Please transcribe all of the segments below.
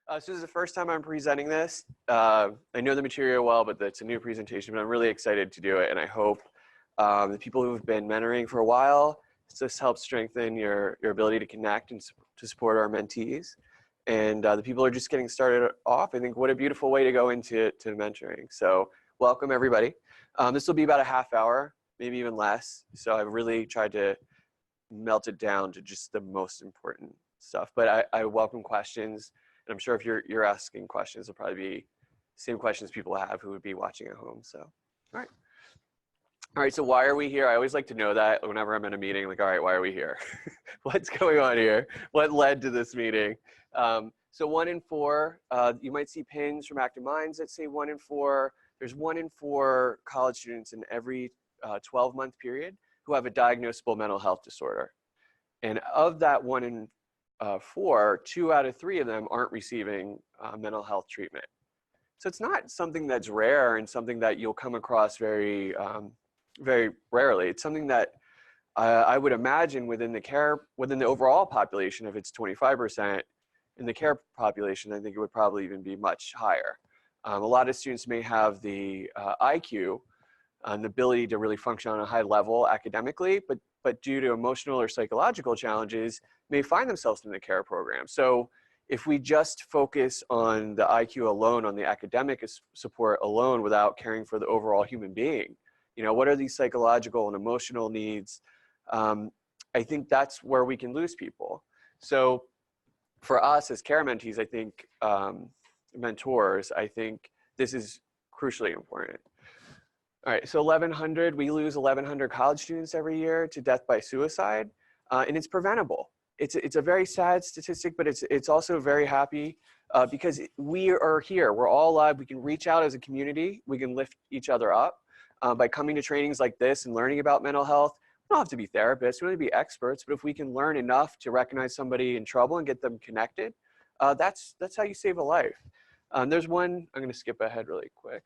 So this is the first time I'm presenting this. I know the material well, but it's a new presentation, but I'm really excited to do it. And I hope the people who've been mentoring for a while, this helps strengthen your ability to connect and to support our mentees. And the people who are just getting started off, I think what a beautiful way to go into mentoring. So welcome everybody. This will be about a half hour, maybe even less. So I've really tried to melt it down to just the most important stuff. But I welcome questions. And I'm sure if you're asking questions, it'll probably be the same questions people have who would be watching at home. So, all right, so why are we here? I always like to know that whenever I'm in a meeting, like, all right, why are we here? What's going on here? What led to this meeting? So 1 in 4, you might see pins from Active Minds that say 1 in 4. There's 1 in 4 college students in every 12-month period who have a diagnosable mental health disorder. And of that 1 in 4, 2 out of 3 of them aren't receiving mental health treatment. So it's not something that's rare and something that you'll come across very rarely. It's something that I would imagine within the overall population, if it's 25%, in the care population, I think it would probably even be much higher. A lot of students may have the IQ and the ability to really function on a high level academically, but due to emotional or psychological challenges, may find themselves in the care program. So if we just focus on the IQ alone, on the academic support alone, without caring for the overall human being, you know, what are these psychological and emotional needs? I think that's where we can lose people. So for us as care mentees, I think, mentors, I think this is crucially important. All right, so we lose 1,100 college students every year to death by suicide, and it's preventable. It's a very sad statistic, but it's also very happy because we are here. We're all alive. We can reach out as a community. We can lift each other up by coming to trainings like this and learning about mental health. We don't have to be therapists. We don't have to be experts, but if we can learn enough to recognize somebody in trouble and get them connected, that's how you save a life. There's one, I'm going to skip ahead really quick.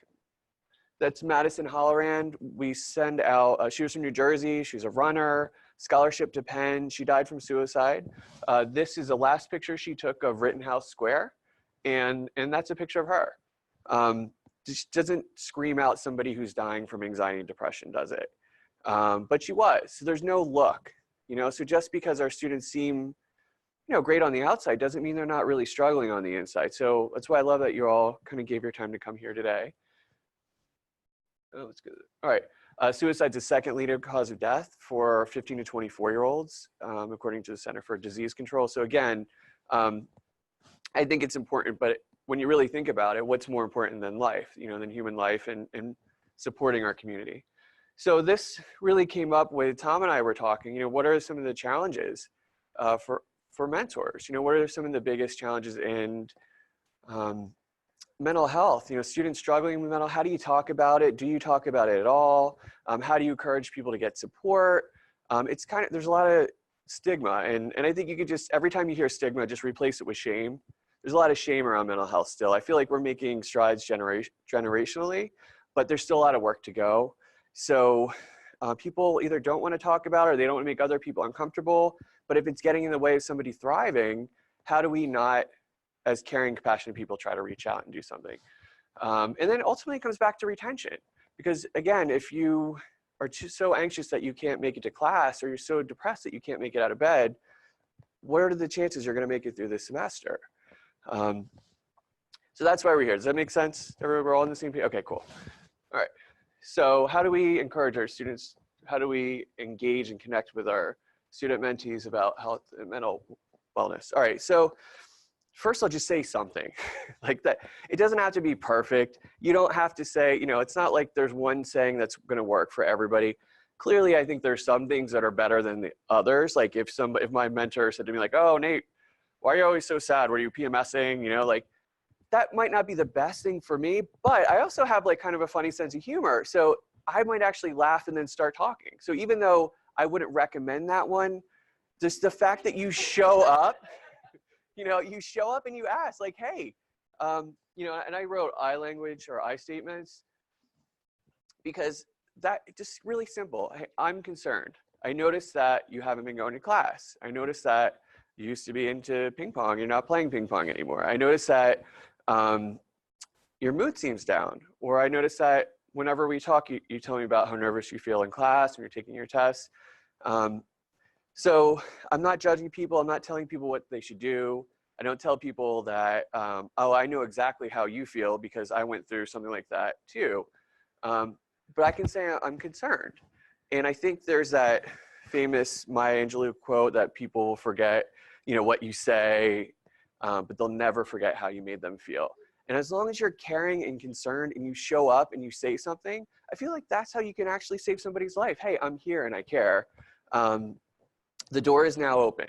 That's Madison Hollerand. We send out, she was from New Jersey. She's a runner, scholarship to Penn. She died from suicide. This is the last picture she took of Rittenhouse Square. And that's a picture of her. Just doesn't scream out somebody who's dying from anxiety and depression, does it? But she was. So there's no look, you know. So just because our students seem, you know, great on the outside doesn't mean they're not really struggling on the inside. So that's why I love that you all kind of gave your time to come here today. Oh, that's good. All right. Suicide's the second leading cause of death for 15 to 24-year-olds, according to the Center for Disease Control. So again, I think it's important, but when you really think about it, what's more important than life, you know, than human life and supporting our community? So this really came up with Tom and I were talking, you know, what are some of the challenges for mentors? You know, what are some of the biggest challenges in mental health? You know, students struggling with mental, how do you talk about it? Do you talk about it at all? How do you encourage people to get support? It's kind of, there's a lot of stigma, and I think you could just, every time you hear stigma, just replace it with shame. There's a lot of shame around mental health still. I feel like we're making strides generationally, but there's still a lot of work to go. So people either don't want to talk about it or they don't want to make other people uncomfortable. But if it's getting in the way of somebody thriving, how do we not, as caring, compassionate people, try to reach out and do something? And then ultimately it comes back to retention. Because again, if you are so anxious that you can't make it to class, or you're so depressed that you can't make it out of bed, what are the chances you're going to make it through this semester? So that's why we're here. Does that make sense? We're all on the same page? Okay, cool. All right. So how do we encourage our students? How do we engage and connect with our student mentees about health and mental wellness? All right. So first, I'll just say something like that. It doesn't have to be perfect. You don't have to say, you know, it's not like there's one saying that's going to work for everybody. Clearly, I think there's some things that are better than the others. Like if my mentor said to me like, oh, Nate, why are you always so sad? Were you PMSing? You know, like that might not be the best thing for me, but I also have like kind of a funny sense of humor. So I might actually laugh and then start talking. So even though I wouldn't recommend that one, just the fact that you show up, you know, you show up and you ask like, hey, you know, and I wrote I language or I statements because that just really simple. Hey, I'm concerned. I noticed that you haven't been going to class. I noticed that you used to be into ping pong, you're not playing ping pong anymore. I noticed that your mood seems down. Or I noticed that whenever we talk, you tell me about how nervous you feel in class when you're taking your tests. So I'm not judging people. I'm not telling people what they should do. I don't tell people that, oh, I know exactly how you feel because I went through something like that too. But I can say I'm concerned. And I think there's that famous Maya Angelou quote that people forget, you know, what you say, but they'll never forget how you made them feel. And as long as you're caring and concerned and you show up and you say something, I feel like that's how you can actually save somebody's life. Hey, I'm here and I care. The door is now open.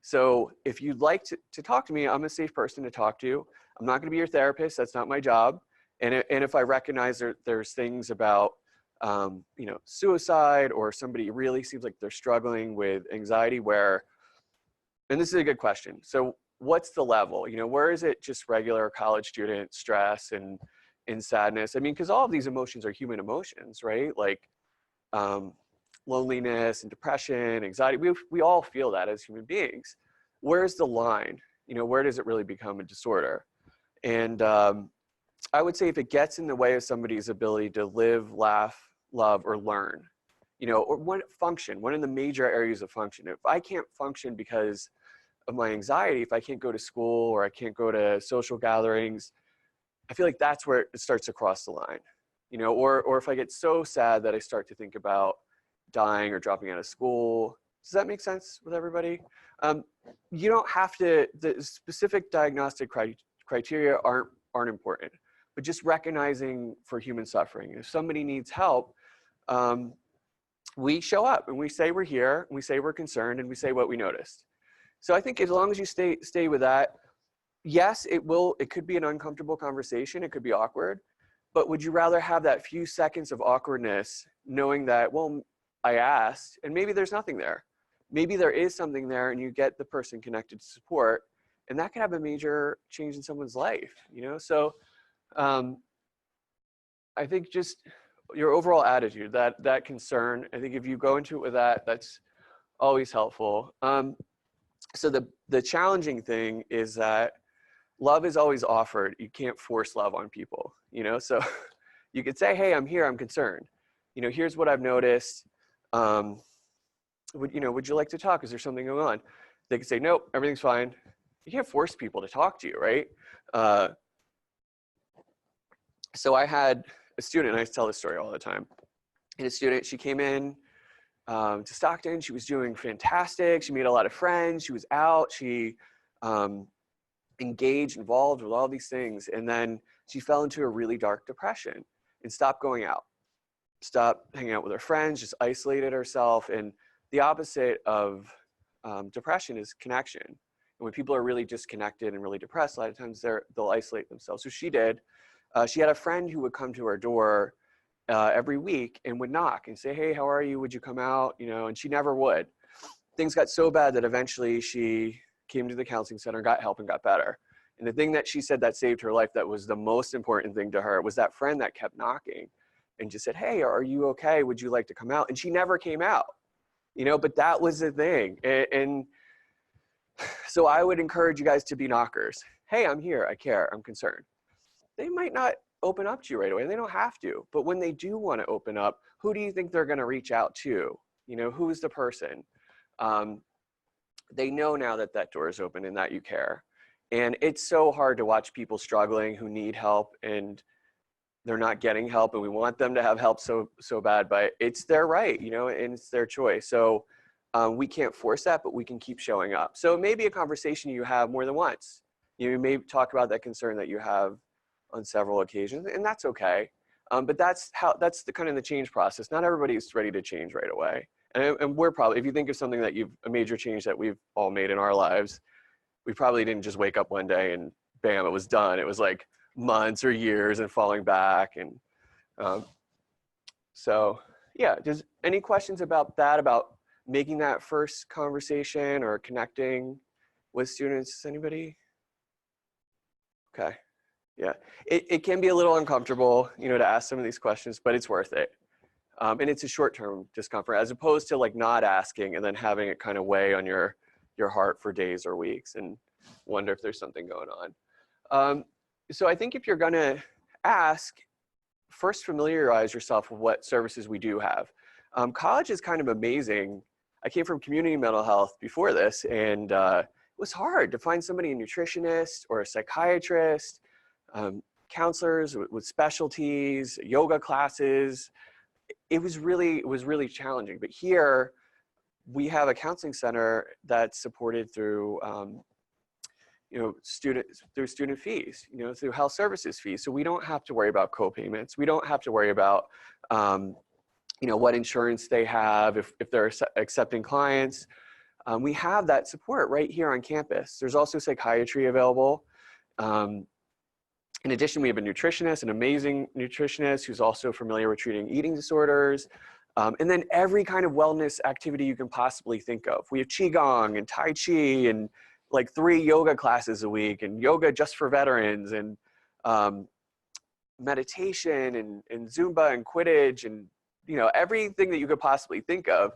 So if you'd like to talk to me, I'm a safe person to talk to. I'm not going to be your therapist. That's not my job. And if I recognize there's things about, you know, suicide, or somebody really seems like they're struggling with anxiety, where, and this is a good question. So what's the level? You know, where is it just regular college student stress and sadness? I mean, because all of these emotions are human emotions, right? Like loneliness and depression, anxiety, we all feel that as human beings. Where's the line? You know, where does it really become a disorder? And I would say if it gets in the way of somebody's ability to live, laugh, love, or learn, you know, or one of the major areas of function. If I can't function because of my anxiety, if I can't go to school or I can't go to social gatherings, I feel like that's where it starts to cross the line, you know, or if I get so sad that I start to think about dying or dropping out of school. Does that make sense with everybody? You don't have to, the specific diagnostic criteria aren't important, but just recognizing for human suffering. If somebody needs help, we show up and we say we're here, and we say we're concerned, and we say what we noticed. So I think as long as you stay with that, yes, it could be an uncomfortable conversation, it could be awkward, but would you rather have that few seconds of awkwardness knowing that, well, I asked, and maybe there's nothing there. Maybe there is something there and you get the person connected to support, and that could have a major change in someone's life, you know? So I think just your overall attitude, that concern, I think if you go into it with that, that's always helpful. So the challenging thing is that love is always offered. You can't force love on people, you know? So you could say, hey, I'm here, I'm concerned. You know, here's what I've noticed. Would you like to talk? Is there something going on? They could say, nope, everything's fine. You can't force people to talk to you, right? So I had a student, and I tell this story all the time. And a student, she came in to Stockton. She was doing fantastic. She made a lot of friends. She was out. She engaged, involved with all these things. And then she fell into a really dark depression and stopped going out, stopped hanging out with her friends, just isolated herself. And the opposite of depression is connection. And when people are really disconnected and really depressed, a lot of times they'll isolate themselves. So she did. She had a friend who would come to her door every week and would knock and say, hey, how are you? Would you come out? You know, and she never would. Things got so bad that eventually she came to the counseling center, got help, and got better. And the thing that she said that saved her life, that was the most important thing to her, was that friend that kept knocking and just said, hey, are you okay? Would you like to come out? And she never came out, you know, but that was the thing. And so I would encourage you guys to be knockers. Hey, I'm here. I care. I'm concerned. They might not open up to you right away. They don't have to. But when they do want to open up, who do you think they're going to reach out to? You know, who's the person? They know now that that door is open and that you care. And it's so hard to watch people struggling who need help and they're not getting help, and we want them to have help so bad, but it's their right, you know, and it's their choice. So we can't force that, but we can keep showing up. So it may be a conversation you have more than once. You may talk about that concern that you have on several occasions, and that's okay. But that's the kind of the change process. Not everybody is ready to change right away. And we're probably, if you think of something that a major change that we've all made in our lives, we probably didn't just wake up one day and bam, it was done. It was like months or years and falling back. And so yeah, just any questions about that, about making that first conversation or connecting with students? Anybody? Okay. Yeah, it can be a little uncomfortable, you know, to ask some of these questions, but it's worth it. And it's a short-term discomfort as opposed to like not asking and then having it kind of weigh on your your heart for days or weeks and wonder if there's something going on. So I think if you're gonna ask, first familiarize yourself with what services we do have. College is kind of amazing. I came from community mental health before this, and it was hard to find somebody, a nutritionist or a psychiatrist, counselors with specialties, yoga classes. It was really challenging. But here, we have a counseling center that's supported through student fees, through health services fees. So we don't have to worry about co-payments. We don't have to worry about, what insurance they have, if they're accepting clients. We have that support right here on campus. There's also psychiatry available. In addition, we have a nutritionist, an amazing nutritionist who's also familiar with treating eating disorders. And then every kind of wellness activity you can possibly think of. We have Qigong and Tai Chi and like 3 yoga classes a week, and yoga just for veterans, and meditation and Zumba and Quidditch, and everything that you could possibly think of.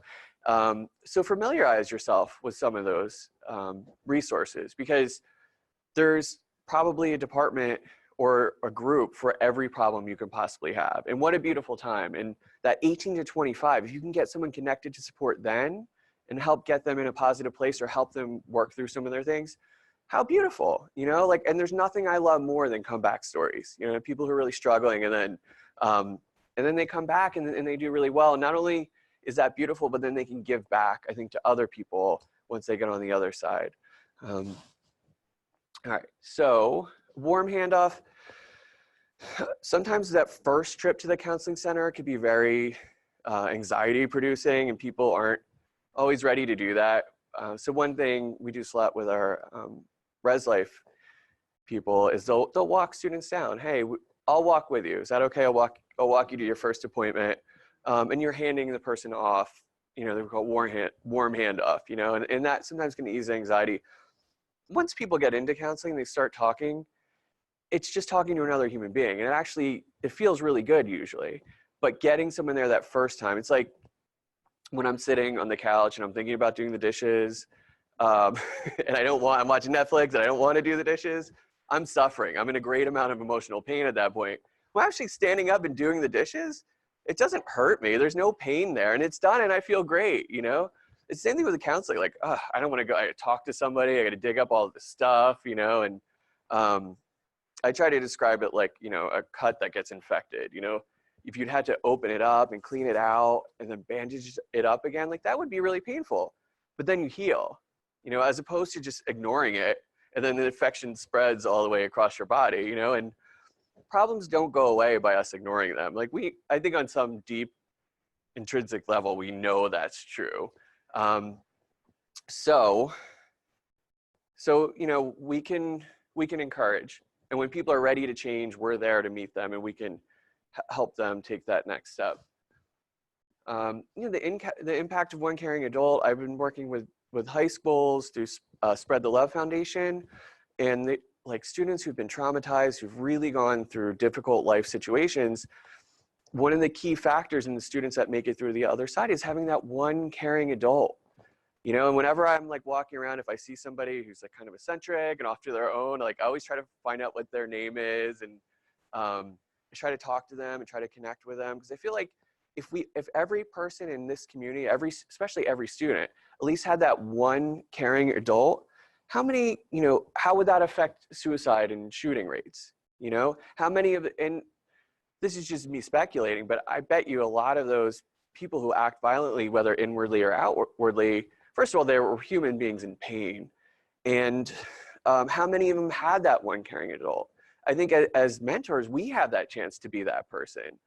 So familiarize yourself with some of those resources, because there's probably a department or a group for every problem you can possibly have. And what a beautiful time. And that 18 to 25, if you can get someone connected to support then and help get them in a positive place or help them work through some of their things, how beautiful, and there's nothing I love more than comeback stories, people who are really struggling, and then they come back and they do really well. And not only is that beautiful, but then they can give back, I think, to other people once they get on the other side. All right, so warm handoff. Sometimes that first trip to the counseling center could be very anxiety producing, and people aren't always ready to do that. So one thing we do a lot with our Res Life people is they'll walk students down. Hey, I'll walk with you. Is that okay? I'll walk you to your first appointment. And you're handing the person off, they're called warm handoff, and that sometimes can ease anxiety. Once people get into counseling, they start talking, it's just talking to another human being. And it feels really good usually. But getting someone there that first time, it's like when I'm sitting on the couch and I'm thinking about doing the dishes, and I'm watching Netflix and I don't want to do the dishes, I'm suffering. I'm in a great amount of emotional pain at that point. When I'm actually standing up and doing the dishes, it doesn't hurt me. There's no pain there, and it's done, and I feel great, It's the same thing with the counseling. Like, I don't want to go, I talk to somebody, I got to dig up all of this stuff, and I try to describe it like, a cut that gets infected, if you'd had to open it up and clean it out and then bandage it up again, like that would be really painful, but then you heal, as opposed to just ignoring it. And then the infection spreads all the way across your body, and problems don't go away by us ignoring them. Like I think on some deep intrinsic level, we know that's true. So we can encourage, and when people are ready to change, we're there to meet them, and we can help them take that next step. The impact of one caring adult. I've been working with high schools through Spread the Love Foundation, and students who've been traumatized, who've really gone through difficult life situations. One of the key factors in the students that make it through the other side is having that one caring adult. And whenever I'm walking around, if I see somebody who's kind of eccentric and off to their own, I always try to find out what their name is, and I try to talk to them and try to connect with them, because I feel like if every person in this community, especially every student, at least had that one caring adult, how would that affect suicide and shooting rates? How many and this is just me speculating, but I bet you a lot of those people who act violently, whether inwardly or outwardly, first of all, they were human beings in pain. And how many of them had that one caring adult? I think as mentors, we have that chance to be that person,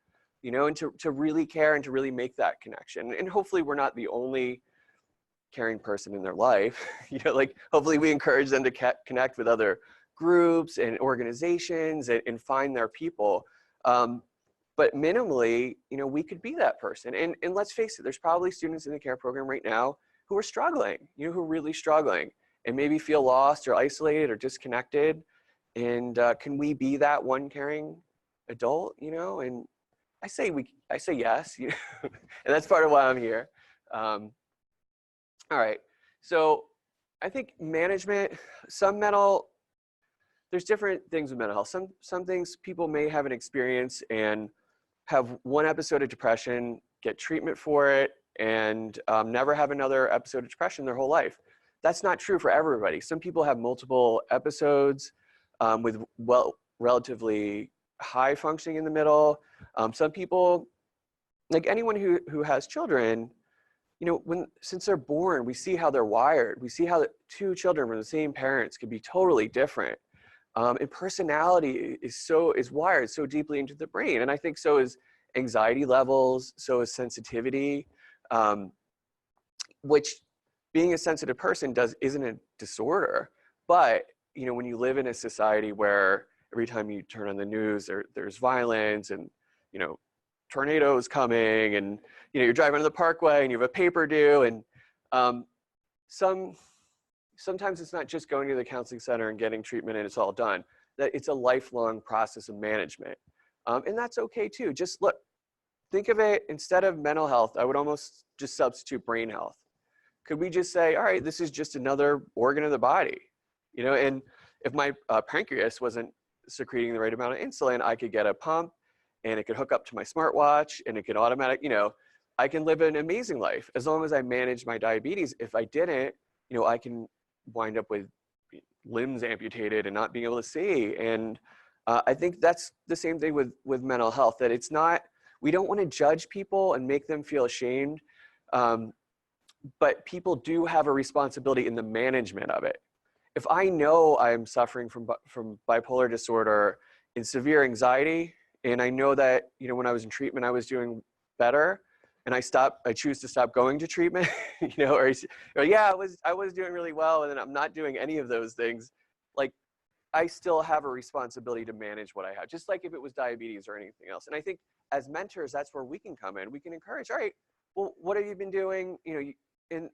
and to really care and to really make that connection. And hopefully we're not the only caring person in their life. Hopefully we encourage them to connect with other groups and organizations and find their people. But minimally, we could be that person. And let's face it, there's probably students in the care program right now who are struggling, who are really struggling and maybe feel lost or isolated or disconnected. And can we be that one caring adult, And I say yes, and that's part of why I'm here. All right, so I think management, there's different things with mental health. Some things people may have an experience and have one episode of depression, get treatment for it, and never have another episode of depression their whole life. That's not true for everybody. Some people have multiple episodes with relatively high functioning in the middle. Some people, like anyone who has children, since they're born, we see how they're wired. We see how two children from the same parents could be totally different. And personality is wired so deeply into the brain. And I think so is anxiety levels, so is sensitivity, which being a sensitive person isn't a disorder. But, when you live in a society where every time you turn on the news, there's violence and, tornadoes coming, and, you're driving on the parkway and you have a paper due, and sometimes it's not just going to the counseling center and getting treatment and it's all done. That it's a lifelong process of management. And that's okay too. Just think of it, instead of mental health, I would almost just substitute brain health. Could we just say, all right, this is just another organ of the body, and if my pancreas wasn't secreting the right amount of insulin, I could get a pump and it could hook up to my smartwatch and it could I can live an amazing life as long as I manage my diabetes. If I didn't, I can wind up with limbs amputated and not being able to see. And I think that's the same thing with mental health, that we don't want to judge people and make them feel ashamed. But people do have a responsibility in the management of it. If I know I'm suffering from bipolar disorder and severe anxiety, and I know that, when I was in treatment, I was doing better, and I choose to stop going to treatment, or yeah, I was doing really well, and then I'm not doing any of those things. Like, I still have a responsibility to manage what I have, just like if it was diabetes or anything else. And I think as mentors, that's where we can come in. We can encourage, all right, well, what have you been doing? In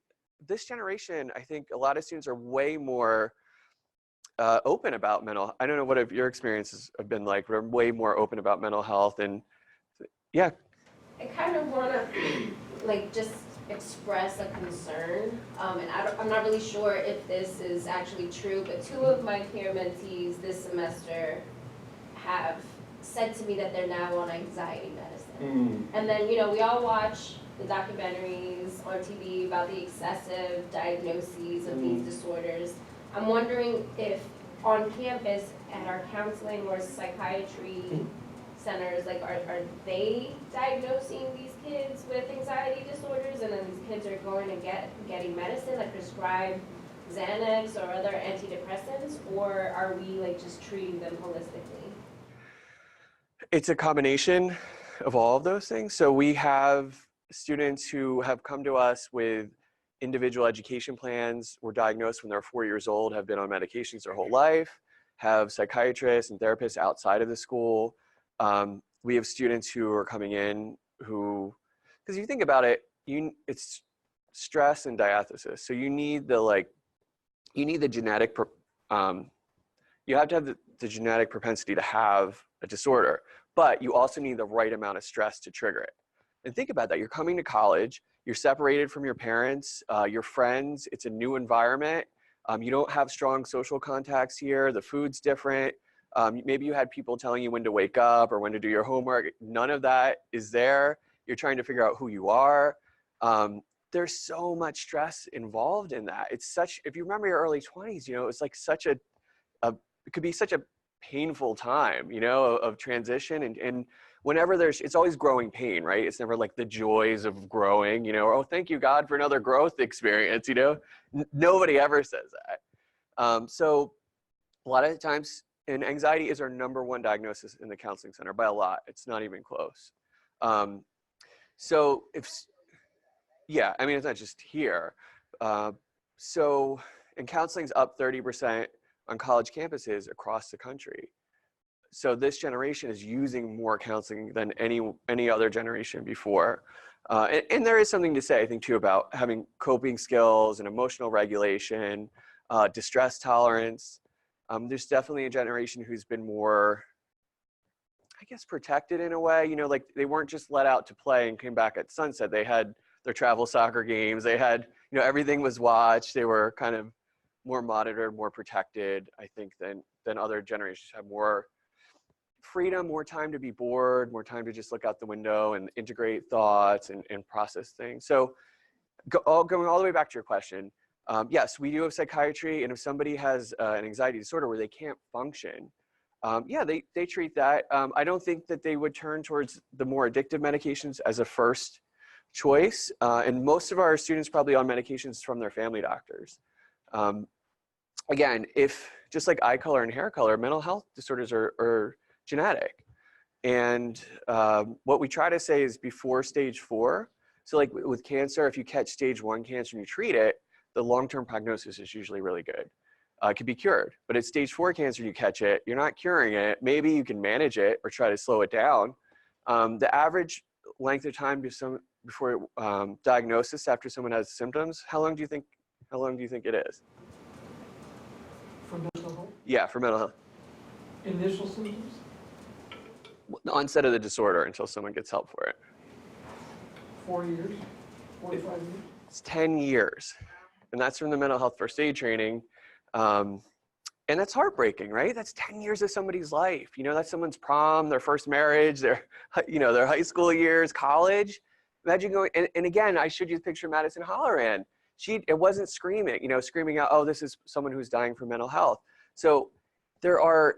this generation, I think a lot of students are way more open about I don't know what your experiences have been like. We're way more open about mental health, and yeah. I kind of want to just express a concern, and I'm not really sure if this is actually true, but 2 of my peer mentees this semester have said to me that they're now on anxiety medicine. And then, we all watch the documentaries on TV about the excessive diagnoses of these disorders. I'm wondering if on campus at our counseling or psychiatry centers, are they diagnosing these kids with anxiety disorders, and then these kids are going and getting medicine, like prescribed Xanax or other antidepressants, or are we just treating them holistically? It's a combination of all of those things. So we have students who have come to us with individual education plans, were diagnosed when they're 4 years old, have been on medications their whole life, have psychiatrists and therapists outside of the school. We have students who are coming in because if you think about it, it's stress and diathesis. So you need the genetic, you have to have the genetic propensity to have a disorder, but you also need the right amount of stress to trigger it. And think about that. You're coming to college, you're separated from your parents, your friends, it's a new environment. You don't have strong social contacts here. The food's different. Maybe you had people telling you when to wake up or when to do your homework. None of that is there. You're trying to figure out who you are. There's so much stress involved in that. If you remember your early 20s, it's like it could be such a painful time, of transition. And whenever it's always growing pain, right? It's never like the joys of growing, or, oh, thank you, God, for another growth experience, Nobody ever says that. So a lot of the times, and anxiety is our #1 diagnosis in the counseling center by a lot. It's not even close. Yeah, I mean, it's not just here. And counseling's up 30% on college campuses across the country. So this generation is using more counseling than any other generation before. And there is something to say, I think, too, about having coping skills and emotional regulation, distress tolerance. There's definitely a generation who's been more, I guess, protected in a way. Like they weren't just let out to play and came back at sunset. They had their travel soccer games. They had, everything was watched. They were kind of more monitored, more protected, I think, than other generations. Have more freedom, more time to be bored, more time to just look out the window and integrate thoughts and process things. So going all the way back to your question, yes, we do have psychiatry, and if somebody has an anxiety disorder where they can't function, yeah, they treat that. I don't think that they would turn towards the more addictive medications as a first choice, and most of our students probably on medications from their family doctors. Again, if just like eye color and hair color, mental health disorders are genetic. And what we try to say is before stage 4. So like with cancer, if you catch stage 1 cancer and you treat it, the long-term prognosis is usually really good. It can be cured, but at stage 4 cancer, you catch it, you're not curing it. Maybe you can manage it or try to slow it down. The average length of time before diagnosis after someone has symptoms, how long do you think it is? For mental health? Yeah, for mental health. Initial symptoms? The onset of the disorder until someone gets help for it. 4 years? 45 years? It's 10 years. And that's from the mental health first aid training. And that's heartbreaking, right? That's 10 years of somebody's life. You know, that's someone's prom, their first marriage, their high school years, college. Imagine going, and again, I showed you the picture of Madison Holloran. It wasn't screaming out, oh, this is someone who's dying from mental health. So there are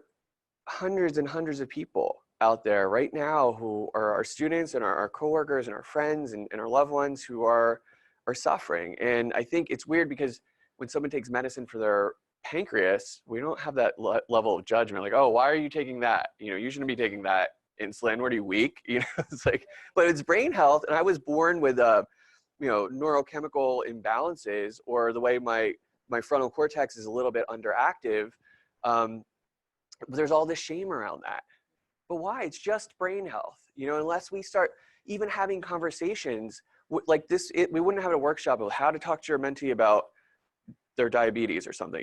hundreds and hundreds of people out there right now who are our students and our coworkers and our friends and our loved ones who are suffering. And I think it's weird because when someone takes medicine for their pancreas, we don't have that level of judgment. Like, oh, why are you taking that? You shouldn't be taking that insulin. What are you, weak? It's like, but it's brain health. And I was born with neurochemical imbalances, or the way my frontal cortex is a little bit underactive. There's all this shame around that. But why? It's just brain health. Unless we start even having conversations like this, we wouldn't have a workshop of how to talk to your mentee about their diabetes or something.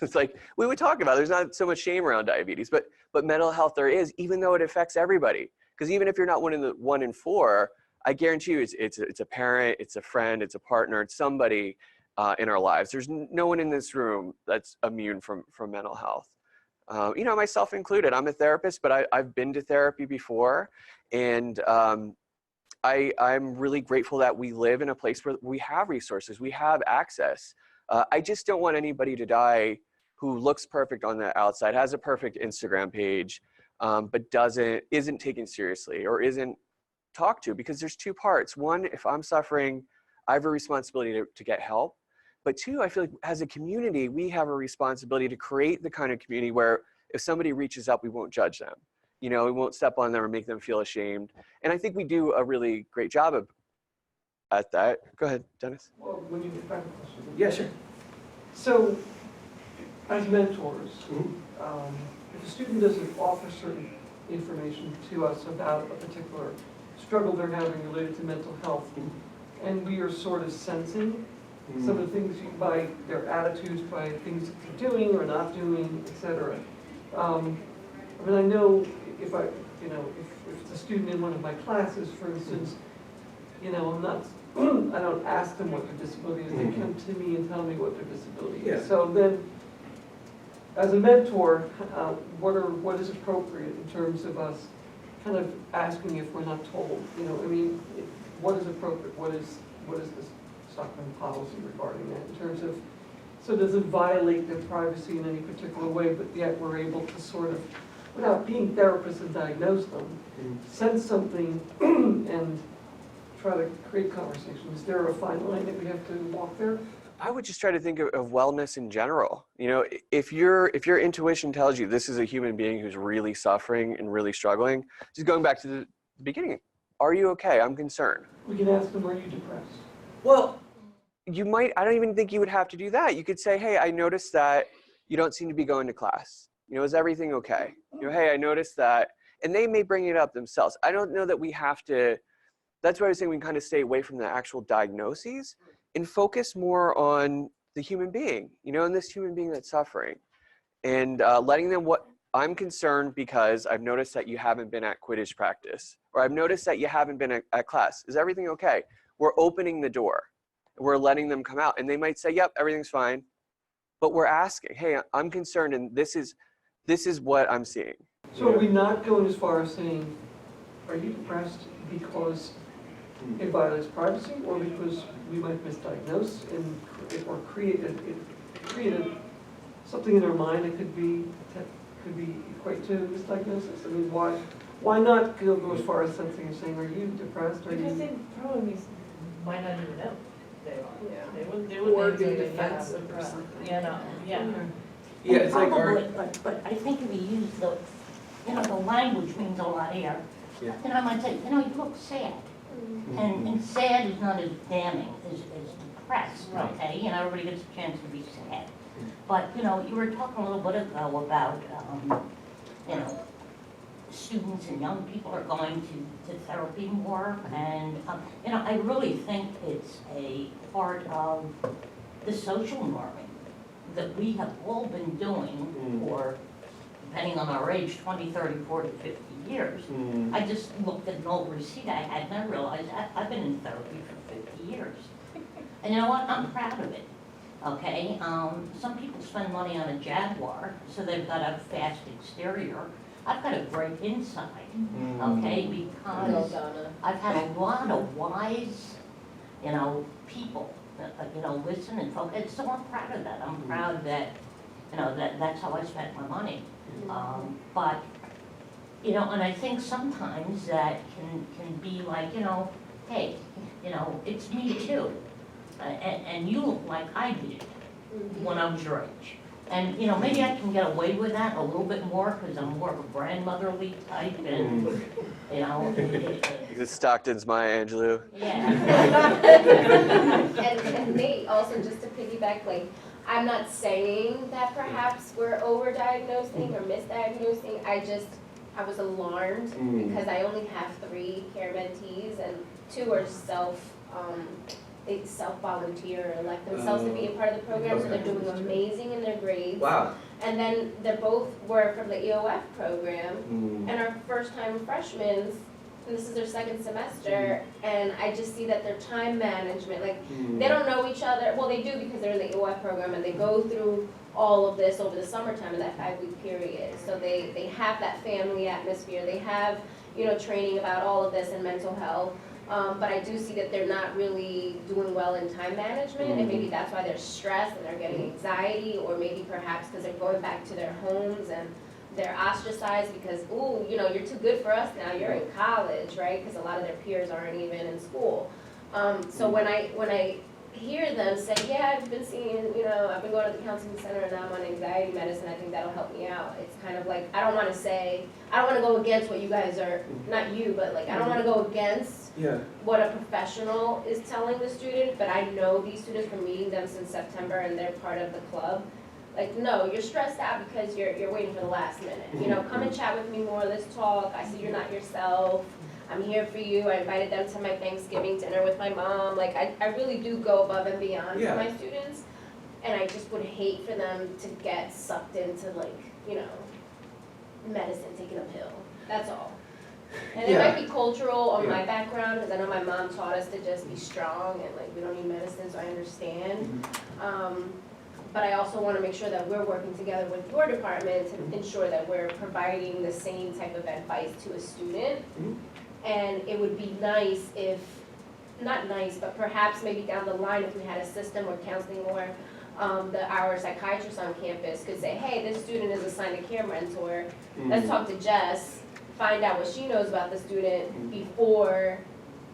It's like we would talk about. There's not so much shame around diabetes, but mental health there is, even though it affects everybody. Because even if you're not one in 4, I guarantee you, it's a parent, it's a friend, it's a partner, it's somebody in our lives. There's no one in this room that's immune from mental health. Myself included. I'm a therapist, but I've been to therapy before, and I'm really grateful that we live in a place where we have resources, we have access. I just don't want anybody to die who looks perfect on the outside, has a perfect Instagram page, but isn't taken seriously or isn't talked to, because there's 2 parts. One, if I'm suffering, I have a responsibility to get help. But 2, I feel like as a community, we have a responsibility to create the kind of community where if somebody reaches up, we won't judge them. We won't step on them or make them feel ashamed. And I think we do a really great job at that. Go ahead, Dennis. Well, when you get back to the question. Yeah, sure. So, as mentors, if a student doesn't offer certain information to us about a particular struggle they're having related to mental health, and we are sort of sensing some of the things by their attitudes, by things that they're doing or not doing, etc. I know if it's a student in one of my classes, for instance, I don't ask them what their disability is. They come to me and tell me what their disability is. So then, as a mentor, what is appropriate in terms of us kind of asking if we're not told? What is appropriate? What is the Stockton policy regarding that in terms of, so does it violate their privacy in any particular way, but yet we're able to sort of, without being therapists and diagnose them, sense something and try to create conversation? Is there a fine line that we have to walk there? I would just try to think of wellness in general. If your intuition tells you this is a human being who's really suffering and really struggling, just going back to the beginning, are you okay? I'm concerned. We can ask them, are you depressed? Well, I don't even think you would have to do that. You could say, hey, I noticed that you don't seem to be going to class. Is everything okay? Hey, I noticed that. And they may bring it up themselves. I don't know that we have to, that's why I was saying we can kind of stay away from the actual diagnoses and focus more on the human being, and this human being that's suffering. And letting them, I'm concerned because I've noticed that you haven't been at Quidditch practice, or I've noticed that you haven't been at class. Is everything okay? We're opening the door. We're letting them come out, and they might say, yep, everything's fine. but we're asking, hey, I'm concerned, and this is what I'm seeing. So are we not going as far as saying, are you depressed because it violates privacy, or because we might misdiagnose or create something in our mind that could be equate to misdiagnosis? I mean, why not go as far as sensing and saying, are you depressed? Because they probably might not even know they are. Yeah. They would Or maybe be say, defensive or something. You know, yeah. Yeah, it's like Probably, but I think if we use the, the language means a lot here. Yeah. I might say, you look sad. And sad is not as damning as depressed, Right. okay? Everybody gets a chance to be sad. But, you were talking a little bit ago about, students and young people are going to therapy more. And, I really think it's a part of the social norming that we have all been doing for, depending on our age, 20, 30, 40, 50 years. I just looked at an old receipt I had and I realized I've been in therapy for 50 years. And you know what? I'm proud of it. Okay? Some people spend money on a Jaguar, so they've got a fast exterior. I've got a great inside, okay? Because I've had a lot of wise, people, listen and focus. So I'm proud of that. I'm proud that, that's how I spent my money. But, and I think sometimes that can be like, hey, it's me too. And you look like I did when I was your age. And, maybe I can get away with that a little bit more because I'm more of a grandmotherly type and, Because Stockton's Maya Angelou. Yeah. And Nate, also just to piggyback, like, I'm not saying that perhaps we're overdiagnosing or misdiagnosing. I was alarmed because I only have 3 care mentees and 2 are they self-volunteer or elect themselves to be a part of the program, so they're doing amazing in their grades. Wow. And then they both were from the EOF program and are first-time freshmen, and this is their 2nd semester, and I just see that their time management, like, they don't know each other. Well, they do because they're in the EOF program and they go through all of this over the summertime in that 5-week period. So they have that family atmosphere. They have, training about all of this and mental health. But I do see that they're not really doing well in time management, and maybe that's why they're stressed and they're getting anxiety, or maybe perhaps because they're going back to their homes and they're ostracized because, ooh, you're too good for us now, you're in college, right? Because a lot of their peers aren't even in school. So when I hear them say, yeah, I've been seeing, I've been going to the counseling center and now I'm on anxiety medicine, I think that'll help me out. It's kind of like, I don't want to go against what you guys are, not you, but like, I don't want to go against what a professional is telling the student, but I know these students from meeting them since September and they're part of the club. Like, no, you're stressed out because you're waiting for the last minute. Come and chat with me more, let's talk, I see you're not yourself. I'm here for you. I invited them to my Thanksgiving dinner with my mom. Like, I really do go above and beyond for my students. And I just would hate for them to get sucked into, like, medicine, taking a pill. That's all. And it might be cultural on my background, because I know my mom taught us to just be strong and, like, we don't need medicine, so I understand. But I also want to make sure that we're working together with your department to ensure that we're providing the same type of advice to a student. And it would be nice if, not nice, but perhaps maybe down the line if we had a system or counseling or our psychiatrist on campus could say, hey, this student is assigned a care mentor. Let's talk to Jess, find out what she knows about the student before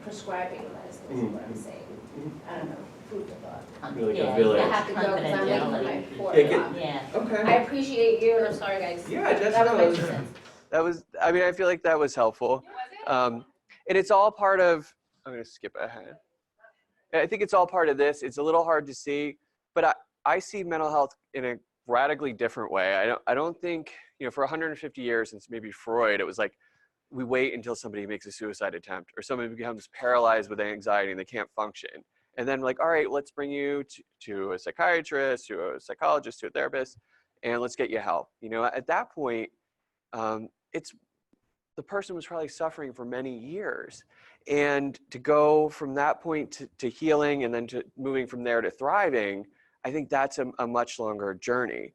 prescribing the medicine, is what I'm saying. I don't know, food for thought. Like a village. I have to go because I'm late for my 4 Take it. o'clock. Yeah. Okay. I appreciate you, and I'm sorry, guys. Yeah, just That was my 2 know. cents. I feel like that was helpful. And it's all part of, I'm going to skip ahead. I think it's all part of this. It's a little hard to see, but I see mental health in a radically different way. I don't think, for 150 years since maybe Freud, it was like, we wait until somebody makes a suicide attempt or somebody becomes paralyzed with anxiety and they can't function. And then like, all right, let's bring you to a psychiatrist, to a psychologist, to a therapist, and let's get you help. At that point, the person was probably suffering for many years. And to go from that point to healing and then to moving from there to thriving, I think that's a much longer journey.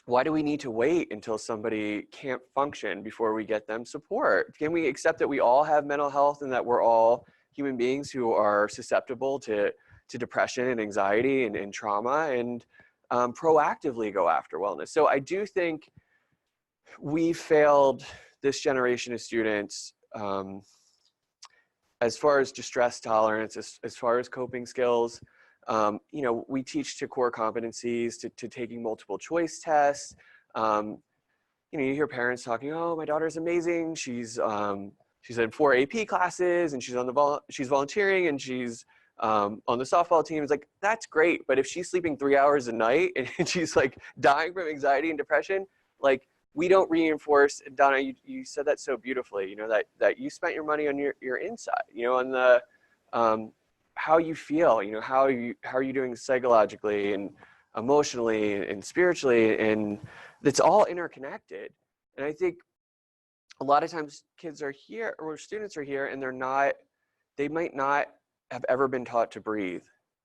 Why do we need to wait until somebody can't function before we get them support? Can we accept that we all have mental health and that we're all human beings who are susceptible to depression and anxiety and trauma, and proactively go after wellness? So I do think we failed this generation of students as far as distress tolerance, as far as coping skills. You know, we teach to core competencies, to taking multiple choice tests. You know, you hear parents talking, oh, my daughter's amazing. She's in 4 AP classes, and she's volunteering, and she's on the softball team. It's like, that's great. But if she's sleeping 3 hours a night and she's like dying from anxiety and depression, like, we don't reinforce. Donna, you said that so beautifully, you know, that you spent your money on your inside, you know, on the how you feel, you know, how are you doing psychologically and emotionally and spiritually, and it's all interconnected. And I think a lot of times kids are here, or students are here, and they might not have ever been taught to breathe,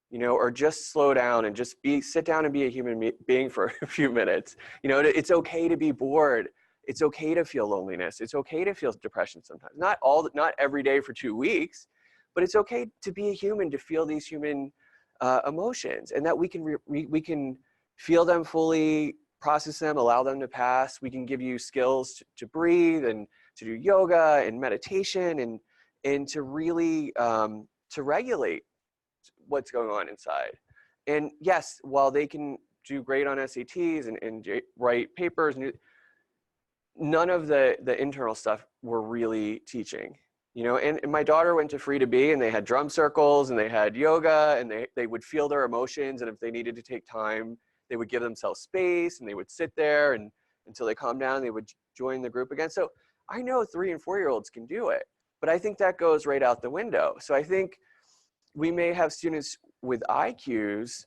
you know, or just slow down and just sit down and be a human being for a few minutes. You know, it's okay to be bored. It's okay to feel loneliness. It's okay to feel depression sometimes. Not every day for 2 weeks, but it's okay to be a human, to feel these human emotions, and that we can feel them fully, process them, allow them to pass. We can give you skills to breathe and to do yoga and meditation and to really to regulate what's going on inside. And yes, while they can do great on SATs and write papers, none of the internal stuff we're really teaching. You know, and my daughter went to Free to Be, and they had drum circles and they had yoga, and they would feel their emotions, and if they needed to take time, they would give themselves space, and they would sit there and until they calmed down, they would join the group again. So I know 3 and 4-year-olds can do it, but I think that goes right out the window. So I think we may have students with IQs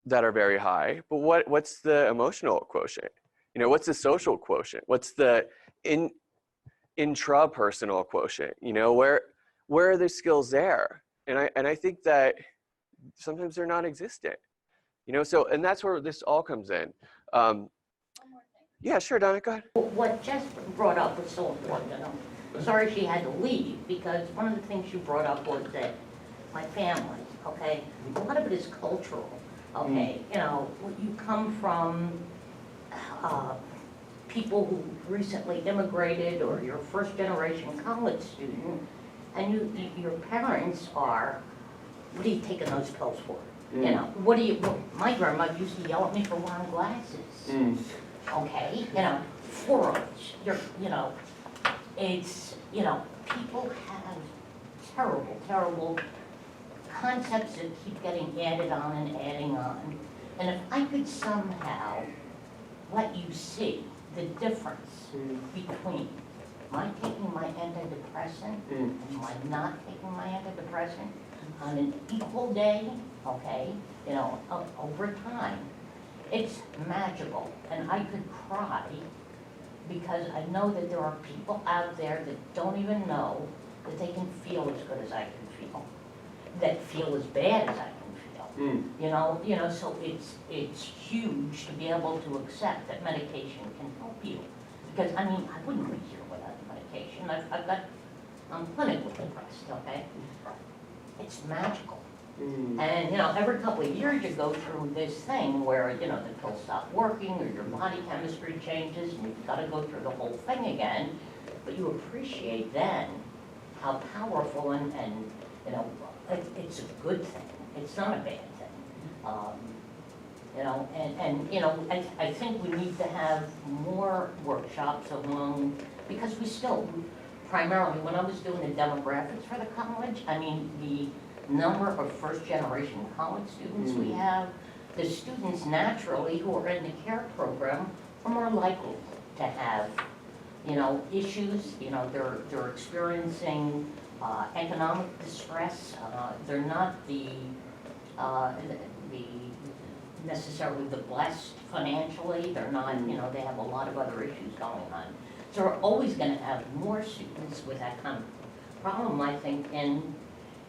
that are very high, but what's the emotional quotient? You know, what's the social quotient? What's the intrapersonal quotient? You know, where are the skills there? And I think that sometimes they're non-existent. You know, so, and that's where this all comes in. One more thing. Yeah, sure, Donna, go ahead. What Jess brought up was so important, and I'm sorry she had to leave, because one of the things she brought up was that my family, okay, a lot of it is cultural, okay, you know, you come from people who recently immigrated, or you're a first-generation college student, and your parents are, what are you taking those pills for? You know, my grandma used to yell at me for wearing glasses. Okay, you know, 4-H, you know, it's, you know, people have terrible, terrible concepts that keep getting added on and adding on. And if I could somehow let you see the difference between my taking my antidepressant and my not taking my antidepressant on an equal day, okay, you know, over time, it's magical. And I could cry because I know that there are people out there that don't even know that they can feel as good as I can feel, that feel as bad as I can feel. You know, so it's huge to be able to accept that medication can help you. Because, I mean, I wouldn't be here without the medication. I'm clinically depressed, okay? It's magical. And, you know, every couple of years you go through this thing where, you know, the pills stop working, or your body chemistry changes, and you've got to go through the whole thing again. But you appreciate then how powerful and you know, it's a good thing. It's not a bad thing. You know, and you know, I think we need to have more workshops along, because we still, primarily, when I was doing the demographics for the college, I mean, the number of first-generation college students we have, the students naturally who are in the care program are more likely to have, you know, issues. You know, they're experiencing economic distress. They're not necessarily the blessed financially. They're not, you know, they have a lot of other issues going on. So we're always going to have more students with that kind of problem, I think, in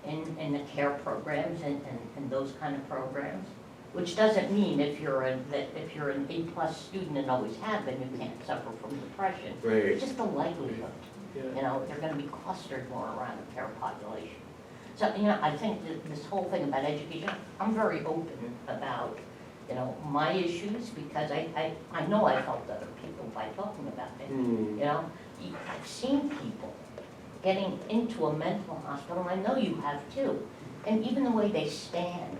in the care programs and those kind of programs. Which doesn't mean if you're an A+ student and always have been, you can't suffer from depression. Right. It's just the likelihood. Yeah. You know, they're going to be clustered more around the care population. So, you know, I think that this whole thing about education, I'm very open about, you know, my issues because I know I've helped other people by talking about it. Mm. You know, I've seen people getting into a mental hospital, and I know you have too. And even the way they stand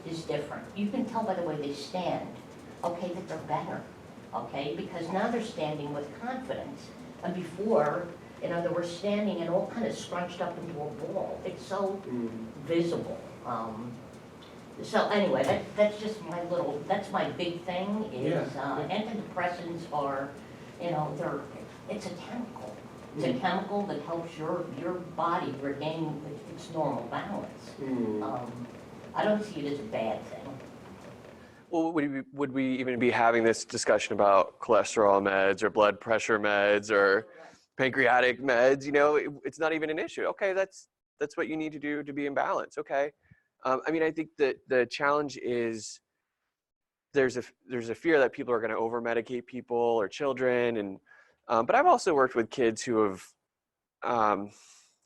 is different. You can tell by the way they stand, okay, that they're better, okay? Because now they're standing with confidence. And before, you know, they were standing and all kind of scrunched up into a ball. It's so visible. So anyway, that's just my little, that's my big thing is antidepressants are, you know, it's a chemical. It's a chemical that helps your body regain its normal balance. I don't see it as a bad thing. Well, would we even be having this discussion about cholesterol meds or blood pressure meds or pancreatic meds? You know, it's not even an issue. Okay, that's what you need to do to be in balance. Okay. I mean, I think that the challenge is there's a fear that people are going to over-medicate people or children, and but I've also worked with kids who have,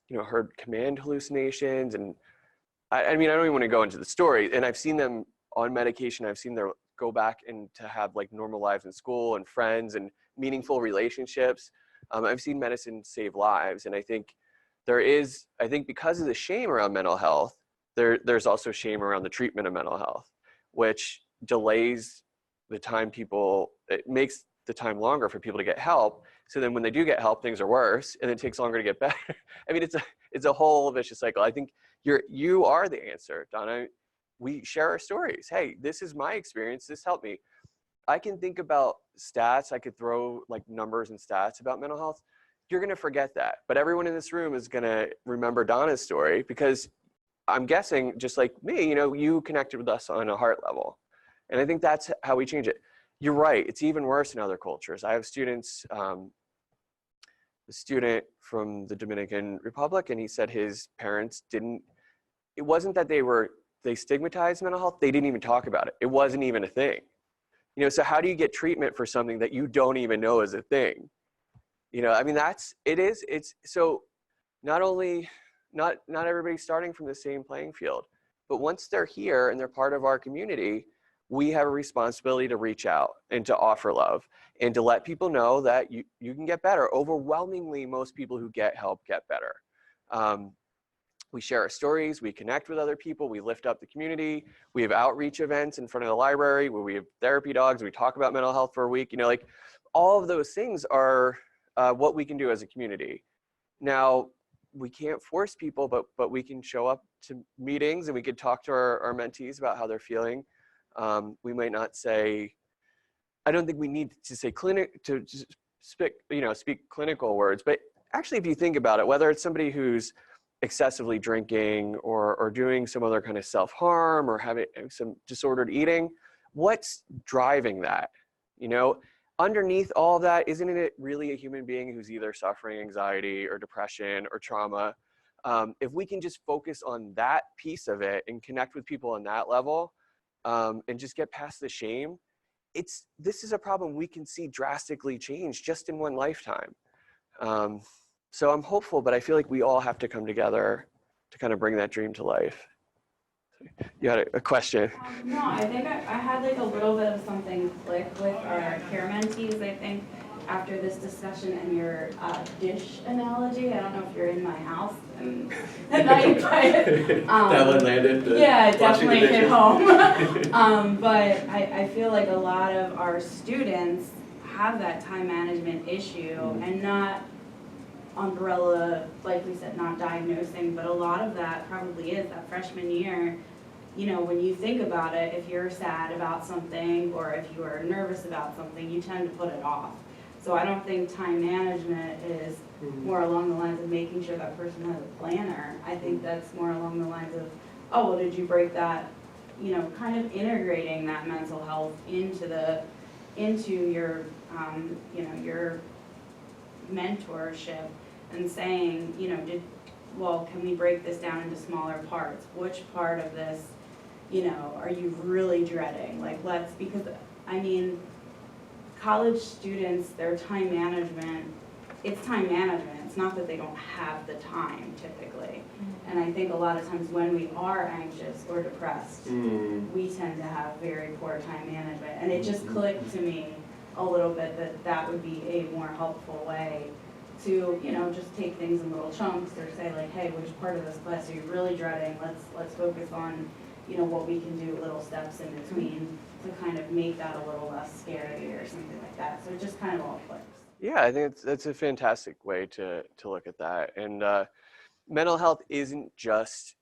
you know, heard command hallucinations, and I mean, I don't even want to go into the story. And I've seen them on medication. I've seen them go back and to have like normal lives in school and friends and meaningful relationships. I've seen medicine save lives, and I think because of the shame around mental health, there's also shame around the treatment of mental health, which delays the time it makes the time longer for people to get help. So then when they do get help, things are worse, and it takes longer to get better. I mean, it's a whole vicious cycle. I think you are the answer, Donna. We share our stories. Hey, this is my experience. This helped me. I can think about stats. I could throw like numbers and stats about mental health. You're going to forget that. But everyone in this room is going to remember Donna's story because I'm guessing, just like me, you know, you connected with us on a heart level. And I think that's how we change it. You're right. It's even worse in other cultures. I have students, a student from the Dominican Republic, and he said his parents it wasn't that they stigmatized mental health. They didn't even talk about it. It wasn't even a thing. You know, so how do you get treatment for something that you don't even know is a thing? You know, I mean, it's so not everybody's starting from the same playing field, but once they're here and they're part of our community, we have a responsibility to reach out and to offer love and to let people know that you can get better. Overwhelmingly, most people who get help get better. We share our stories, we connect with other people, we lift up the community, we have outreach events in front of the library where we have therapy dogs, we talk about mental health for a week, you know, like all of those things are what we can do as a community. Now, we can't force people, but we can show up to meetings and we could talk to our mentees about how they're feeling. We might not say, I don't think we need to say speak clinical words, but actually if you think about it, whether it's somebody who's excessively drinking or doing some other kind of self-harm or having some disordered eating, what's driving that? You know, underneath all of that, isn't it really a human being who's either suffering anxiety or depression or trauma? If we can just focus on that piece of it and connect with people on that level, and just get past the shame, this is a problem we can see drastically change just in one lifetime. So I'm hopeful, but I feel like we all have to come together to kind of bring that dream to life. You had a question? No, I think I had like a little bit of something click with our care mentees, I think, after this discussion and your dish analogy. I don't know if you're in my house and night, but that one landed. Yeah, it definitely hit home. But I feel like a lot of our students have that time management issue and not umbrella, like we said, not diagnosing, but a lot of that probably is that freshman year. You know, when you think about it, if you're sad about something or if you are nervous about something, you tend to put it off. So I don't think time management is more along the lines of making sure that person has a planner. I think that's more along the lines of, oh, well, did you break that, you know, kind of integrating that mental health into your, you know, your mentorship and saying, you know, well, can we break this down into smaller parts? Which part of this, you know, are you really dreading? Like, because, I mean, college students, their time management, it's time management. It's not that they don't have the time typically. And I think a lot of times when we are anxious or depressed, we tend to have very poor time management. And it just clicked to me a little bit that that would be a more helpful way to, you know, just take things in little chunks or say like, hey, which part of this class are you really dreading? Let's focus on, you know, what we can do, little steps in between to kind of make that a little less scary or something like that. So it just kind of all clicks. Yeah, I think that's a fantastic way to look at that. And mental health isn't just,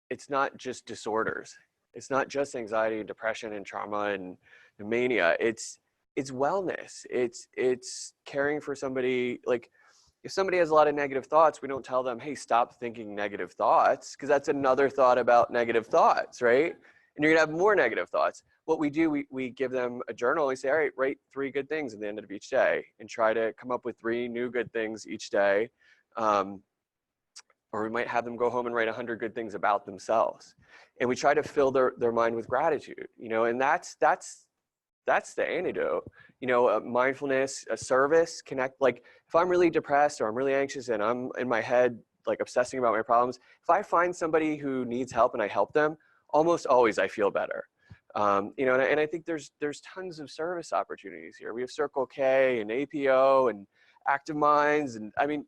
it's not just disorders. It's not just anxiety and depression and trauma and mania. It's wellness. It's caring for somebody. Like, if somebody has a lot of negative thoughts, we don't tell them, hey, stop thinking negative thoughts, because that's another thought about negative thoughts, right? And you're gonna have more negative thoughts. What we do, we give them a journal. We say, all right, write 3 good things at the end of each day and try to come up with 3 new good things each day. Or we might have them go home and write 100 good things about themselves. And we try to fill their mind with gratitude, you know, and that's the antidote. You know, mindfulness, a service, connect. Like, if I'm really depressed or I'm really anxious and I'm in my head, like obsessing about my problems, if I find somebody who needs help and I help them, almost always I feel better. You know, and I think there's tons of service opportunities here. We have Circle K and APO and Active Minds, and I mean,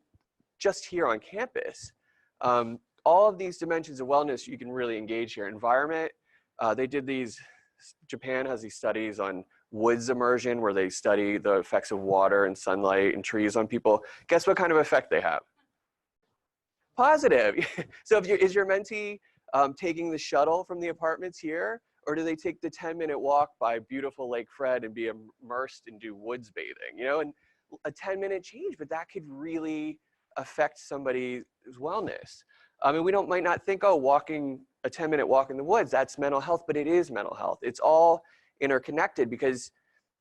just here on campus, all of these dimensions of wellness you can really engage here. Environment, they did these, Japan has these studies on woods immersion where they study the effects of water and sunlight and trees on people. Guess what kind of effect they have? Positive. So is your mentee taking the shuttle from the apartments here, or do they take the 10-minute walk by beautiful Lake Fred and be immersed and do woods bathing? You know, and a 10-minute change, but that could really affect somebody's wellness. I mean, might not think, oh, walking a 10-minute walk in the woods, that's mental health, but it is mental health. It's all interconnected, because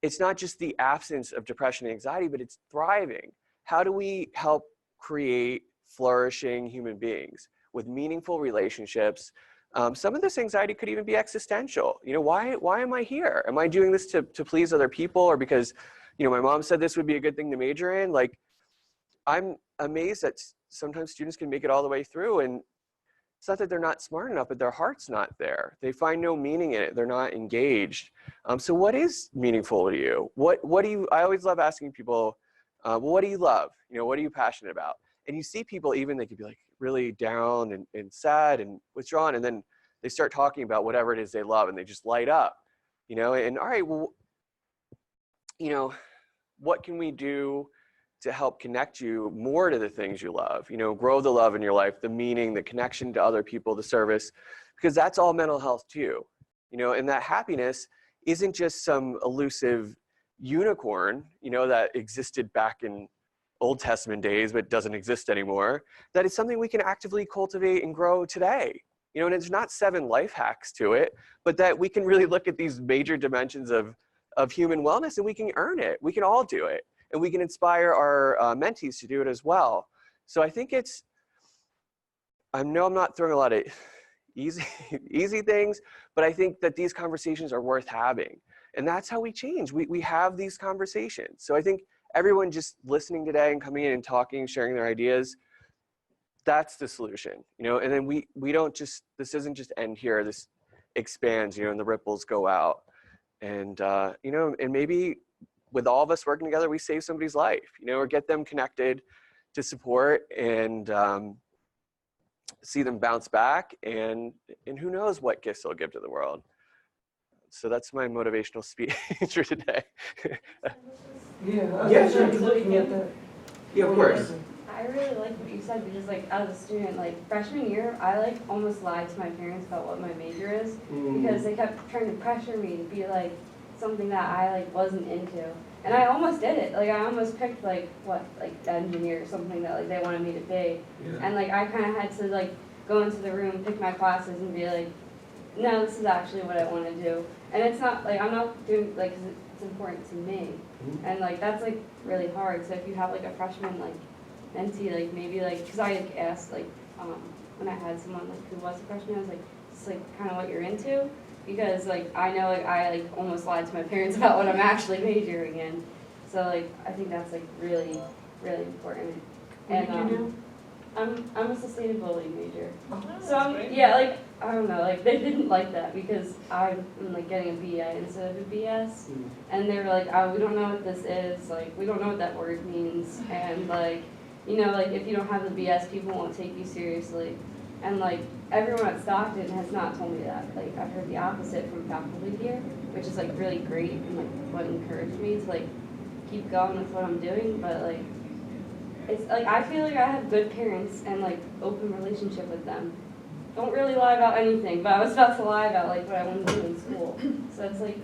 it's not just the absence of depression and anxiety, but it's thriving. How do we help create flourishing human beings with meaningful relationships? Some of this anxiety could even be existential. You know, why am I here? Am I doing this to please other people, or because, you know, my mom said this would be a good thing to major in? Like, I'm amazed that sometimes students can make it all the way through, and it's not that they're not smart enough, but their heart's not there. They find no meaning in it. They're not engaged. So what is meaningful to you? What do you, I always love asking people, well, what do you love? You know, what are you passionate about? And you see people, even they could be like really down and sad and withdrawn, and then they start talking about whatever it is they love, and they just light up, you know. And all right, well, you know, what can we do to help connect you more to the things you love? You know, grow the love in your life, the meaning, the connection to other people, the service, because that's all mental health too. You know, and that happiness isn't just some elusive unicorn, you know, that existed back in Old Testament days but doesn't exist anymore. That is something we can actively cultivate and grow today. You know, and it's not 7 life hacks to it, but that we can really look at these major dimensions of human wellness, and we can earn it. We can all do it. And we can inspire our mentees to do it as well. So I think I know I'm not throwing a lot of easy things, but I think that these conversations are worth having. And that's how we change. We have these conversations. So I think everyone just listening today and coming in and talking, sharing their ideas, that's the solution, you know. And then we don't just, this doesn't just end here. This expands, you know, and the ripples go out. And, you know, and maybe with all of us working together, we save somebody's life, you know, or get them connected to support and see them bounce back, and who knows what gifts they'll give to the world. So that's my motivational speech for today. Yeah, Yeah, sure. sure. Looking at that. Yeah, of course. I really like what you said, because like as a student, like freshman year, I like almost lied to my parents about what my major is, because they kept trying to pressure me to be like something that I like wasn't into. And I almost did it. Like I almost picked like engineer or something that like they wanted me to be. Yeah. And like I kind of had to like go into the room, pick my classes, and be like, no, this is actually what I want to do. And it's not like I'm not doing like 'cause it's important to me. And like that's like really hard. So if you have like a freshman like mentee, like maybe like, because I like asked like when I had someone like who was a freshman, I was like, it's like kind of what you're into, because like I know like I like almost lied to my parents about what I'm actually majoring in. So like I think that's like really, really important. What did you do? I'm a sustainability major. Oh, So yeah, like I don't know, like they didn't like that because I'm like getting a BA instead of a BS, and they were like, oh, we don't know what this is, like we don't know what that word means, and like you know, like if you don't have the BS, people won't take you seriously, and like everyone at Stockton has not told me that. Like I've heard the opposite from faculty here, which is like really great and like what encouraged me to like keep going with what I'm doing, but like. It's like I feel like I have good parents and like open relationship with them. Don't really lie about anything, but I was about to lie about like what I want to do in school. So it's like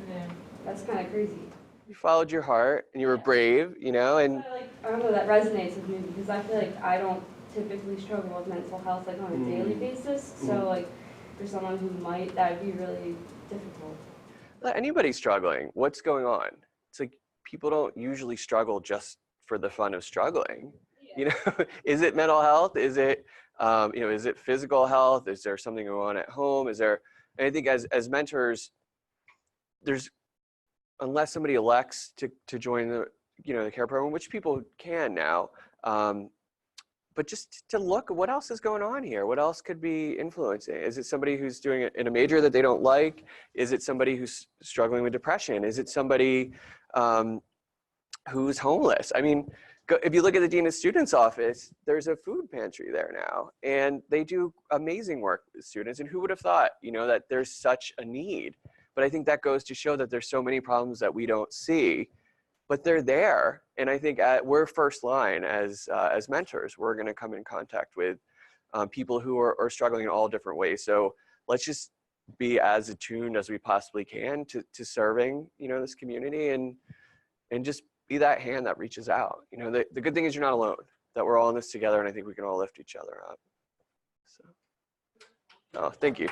that's kind of crazy. You followed your heart and you were brave, you know, and I don't know, that resonates with me because I feel like I don't typically struggle with mental health like on a daily basis. So like for someone who might, that would be really difficult. let anybody struggling. What's going on? It's like people don't usually struggle just for the fun of struggling. You know, is it mental health? Is it, you know, is it physical health? Is there something going on at home? Is there, and I think as mentors, there's, unless somebody elects to join the, you know, the care program, which people can now, but just to look at what else is going on here. What else could be influencing? Is it somebody who's doing it in a major that they don't like? Is it somebody who's struggling with depression? Is it somebody who's homeless? I mean, if you look at the Dean of Students office, there's a food pantry there now, and they do amazing work with students. And who would have thought, you know, that there's such a need? But I think that goes to show that there's so many problems that we don't see, but they're there. And I think we're first line as mentors. We're going to come in contact with people who are struggling in all different ways. So let's just be as attuned as we possibly can to serving, you know, this community, and just be that hand that reaches out. You know, the good thing is you're not alone, that we're all in this together, and I think we can all lift each other up. So, oh, thank you.